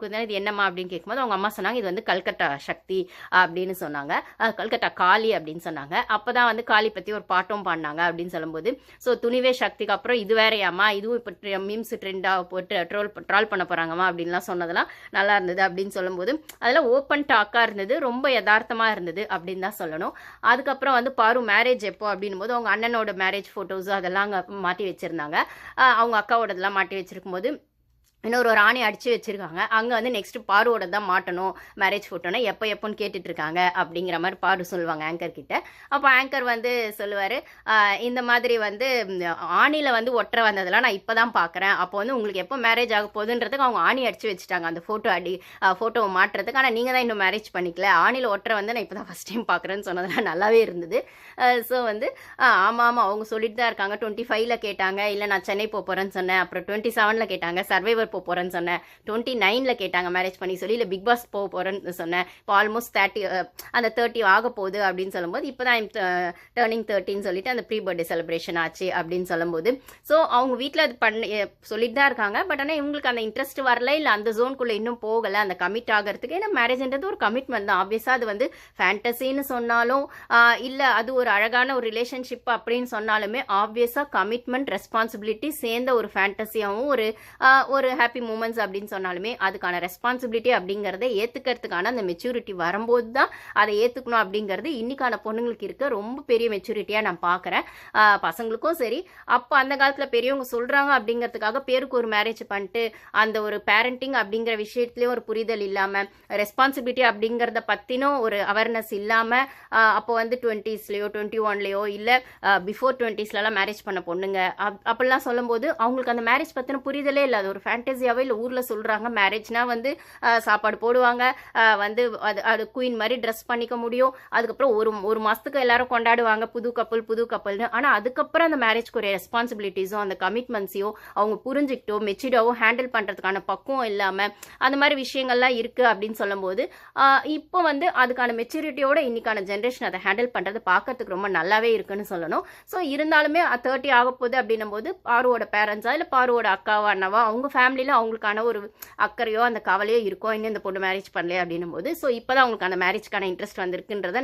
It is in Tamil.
கொடுத்தேன், இது என்னம்மா அப்படின்னு கேட்கும்போது அவங்க அம்மா சொன்னாங்க, இது வந்து கல்கட்டா சக்தி அப்படின்னு சொன்னாங்க, கல்கட்டா காளி அப்படின்னு சொன்னாங்க. அப்போ தான் வந்து காளி பற்றி ஒரு பாட்டும் பாடினாங்க அப்படின்னு சொல்லும்போது, ஸோ துணிவே சக்திக்கு அப்புறம் இது வேறையாம்மா, இதுவும் இப்போ மீம்ஸ் ட்ரெண்டாக போட்டு ட்ரால் பண்ண போகிறாங்கம்மா அப்படின்லாம் சொன்னதெல்லாம் நல்லா இருந்தது அப்படின்னு சொல்லும்போது, அதெல்லாம் ஓப்பன் டாக்காக இருந்தது, ரொம்ப யதார்த்தமாக இருந்தது அப்படின்னு தான் சொல்லணும். அதுக்கப்புறம் வந்து பாரு மேரேஜ் எப்போ அப்படின்னும் போது அவங்க அண்ணனோட மேரேஜ் ஃபோட்டோஸ் அதெல்லாம் அங்கே மாட்டி வச்சுருந்தாங்க. அவங்க அக்காவோடதெல்லாம் மாட்டி வச்சிருக்கும் போது இன்னொரு ஆணி அடித்து வச்சுருக்காங்க. அங்கே வந்து நெக்ஸ்ட்டு பாருவோட தான் மாட்டணும் மேரேஜ் ஃபோட்டோனா எப்போன்னு கேட்டுட்ருக்காங்க அப்படிங்கிற மாதிரி பாரு சொல்லுவாங்க ஆங்கர் கிட்ட. அப்போ ஆங்கர் வந்து சொல்லுவார், இந்த மாதிரி வந்து ஆணியில் வந்து ஒற்றை வந்ததெல்லாம் நான் இப்போ தான் பார்க்குறேன், அப்போ வந்து உங்களுக்கு எப்போ மேரேஜ் ஆக போகுதுன்றதுக்கு அவங்க ஆணி அடித்து வச்சுட்டாங்க அந்த ஃபோட்டோவை மாட்டுறதுக்கு. ஆனால் நீங்கள் தான் இன்னும் மேரேஜ் பண்ணிக்கல, ஆணியில் ஒற்றை வந்து நான் இப்போ தான் ஃபஸ்ட் டைம் பார்க்குறேன்னு சொன்னதெல்லாம் நல்லாவே இருந்தது. ஸோ வந்து ஆமாம் அவங்க சொல்லிட்டு தான் இருக்காங்க. 25ல் கேட்டாங்க, இல்லை நான் சென்னை போகிறேன்னு சொன்னேன். அப்புறம் 27ல் கேட்டாங்க, சர்வைவர் போகிறேன்னு சொன்னேன். 29ல் கேட்டாங்க மேரேஜ் பண்ணி சொல்லி, இல்லை பிக் பாஸ் போகிறேன்னு சொன்னேன். இப்போ ஆல்மோஸ்ட் 30 அந்த 30 ஆக போகுது அப்படின்னு சொல்லும்போது, இப்போ தான் டர்னிங் 13 சொல்லிட்டு அந்த ப்ரீ பர்த்டே செலிப்ரேஷன் ஆச்சு அப்படின்னு சொல்லும்போது, ஸோ அவங்க வீட்டில் அது சொல்லிட்டு தான் இருக்காங்க. பட் ஆனால் இவங்களுக்கு அந்த இன்ட்ரெஸ்ட் வரல, இல்லை அந்த ஜோனுக்குள்ளே இன்னும் போகலை அந்த கமிட் ஆகிறதுக்கு. ஏன்னா மேரேஜ்ன்றது ஒரு கமிட்மெண்ட் தான். ஆப்வியஸாக அது வந்து ஃபேண்டசின்னு சொன்னாலும், இல்லை அது ஒரு அழகான ஒரு ரிலேஷன்ஷிப் அப்படின்னு சொன்னாலுமே, ஆப்வியஸாக கமிட்மெண்ட் ரெஸ்பான்சிபிலிட்டி சேர்ந்த ஒரு ஃபேண்டசியாகவும் ஒரு ஹாப்பி மூமெண்ட்ஸ் அப்படின்னு சொன்னாலுமே அதுக்கான ரெஸ்பான்சிபிலிட்டி அப்படிங்கிறத ஏற்றுக்கிறதுக்கான அந்த மெச்சூரிட்டி வரும்போது தான் அதை ஏற்றுக்கணும் அப்படிங்கிறது இன்னைக்கான பொண்ணுங்களுக்கு இருக்க ரொம்ப பெரிய மெச்சூரிட்டியாக நான் பார்க்குறேன். பசங்களுக்கும் சரி, அப்போ அந்த காலத்தில் பெரியவங்க சொல்கிறாங்க அப்படிங்கிறதுக்காக பேருக்கு ஒரு மேரேஜ் பண்ணிட்டு அந்த ஒரு பேரண்டிங் அப்படிங்கிற விஷயத்துலேயும் ஒரு புரிதல் இல்லாமல், ரெஸ்பான்சிபிலிட்டி அப்படிங்கிறத பற்றினும் ஒரு அவேர்னஸ் இல்லாமல், அப்போ வந்து 20ஸ்லையோ 21லையோ இல்லை பிஃபோர் 20ஸ்லாம் மேரேஜ் பண்ண பொண்ணுங்க அப்படிலாம் சொல்லும்போது அவங்களுக்கு அந்த மேரேஜ் பற்றின புரிதலே இல்லை. அது ஒரு ஃபேண்டசியாவே இல்லை. ஊரில் சொல்கிறாங்க மேரேஜ்னா வந்து சாப்பாடு போடுவாங்க, வந்து அது குயின் மாதிரி ட்ரெஸ் பண்ணிக்க முடியும், அதுக்கப்புறம் ஒரு மாதத்துக்கு எல்லாரும் கொண்டாடுவாங்க புது கப்பல்னு. ஆனால் அதுக்கப்புறம் அந்த மேரேஜ்க்கு ஒரு ரெஸ்பான்சிபிலிட்டிஸும் அந்த கமிட்மெண்ட்ஸையும் அவங்க புரிஞ்சுக்கிட்டோ மெச்சூர்டாவோ ஹேண்டில் பண்ணுறதுக்கான பக்குவம் இல்லாமல் அந்த மாதிரி விஷயங்கள்லாம் இருக்குது அப்படின்னு சொல்லும்போது, இப்போ வந்து அதுக்கான மெச்சூரிட்டியோட இன்னைக்கான ஜென்ரேஷன் அதை ஹேண்டில் பண்ணுறது பார்க்கறதுக்கு ரொம்ப நல்லாவே இருக்குன்னு சொல்லணும். ஸோ இருந்தாலுமே 30 ஆக போகுது அப்படின்னும் போது பாருவோட பேரண்ட்ஸா இல்லை பாருவோட அக்காவா அண்ணாவா அவங்க ஃபேமிலியில் அவங்களுக்கான ஒரு அக்கறையோ அந்த கவலையோ இருக்கும், இன்னும் இந்த பொண்ணு மேரேஜ் பண்ணலையே அப்படின்னும் போது. ஸோ இப்போ தான் அவங்களுக்கு அந்த மேரேஜ்க்கான இன்ட்ரெஸ்ட் வந்திருக்குன்றதை